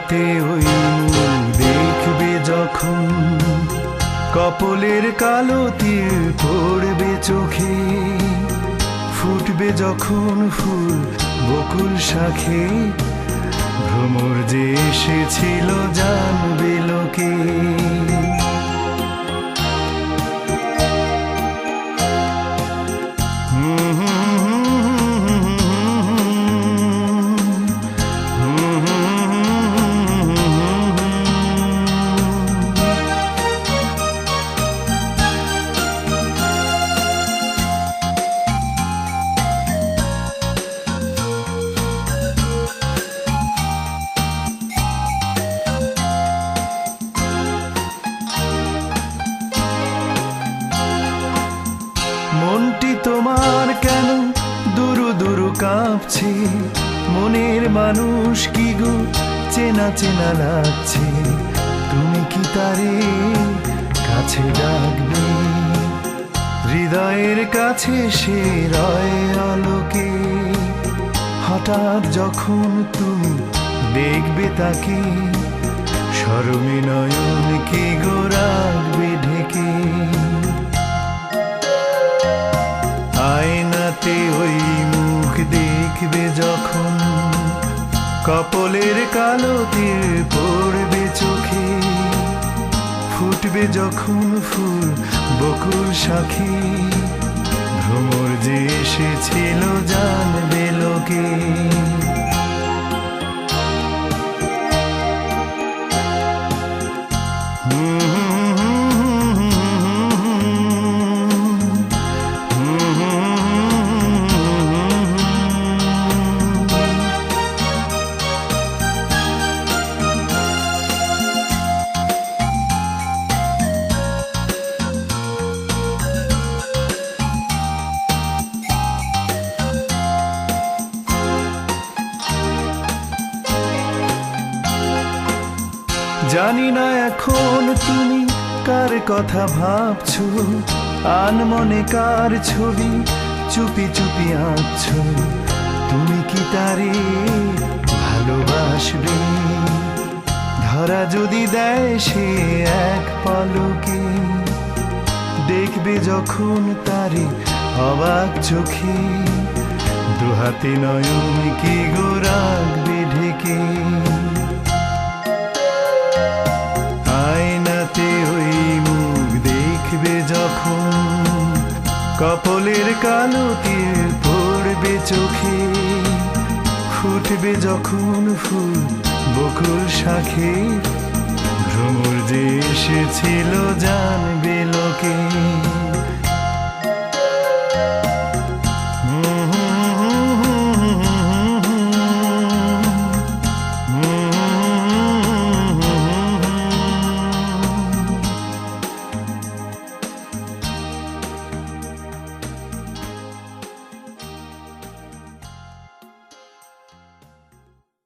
আয়নাতে ওই মুখ দেখবে যখন, কপলের কালো তীর পড়বে চোখে, ফুটবে যখন ফুল বকুল শাখে, ভ্রমর যে এসেছিল জানবে লোকে। মনটি তোমার কেন দুরু দুরু কাঁপছে, মনের মানুষ কি গো চেনা চেনা লাগছে, তুমি কি তারে কাছে ডাকবে, হৃদয়ের কাছে সে রয় আলোকে, হঠাৎ যখন তুমি দেখবে তাকে, শরমে নয়ন কি গো রাখবে ঢেকে। আয়নাতে ওই মুখ দেখবে যখন, কপলের কালো তীর পড়বে চোখে, ফুটবে যখন ফুল বকুল শাখে, ভ্রমর যে এসেছিল জানবে লোকে। জানি না এখন তুমি কার কথা ভাবছো, আনমনে কার ছবি চুপি চুপি আঁকছো, তুমি কি তারে ভালোবাসবে, ধরা যদি দেয় সে এক পলকে, দেখবে যখন তারে অবাক চোখে, দুহাতে নয়ন কি গো রাখবে ঢেকে। আয়নাতে ওই মুখ দেখবে যখন, কপলের কালো তীর পড়বে চোখে, ফুটবে যখন ফুল বকুল শাখে, ভ্রমর যে এসেছিল জানবে লোকে।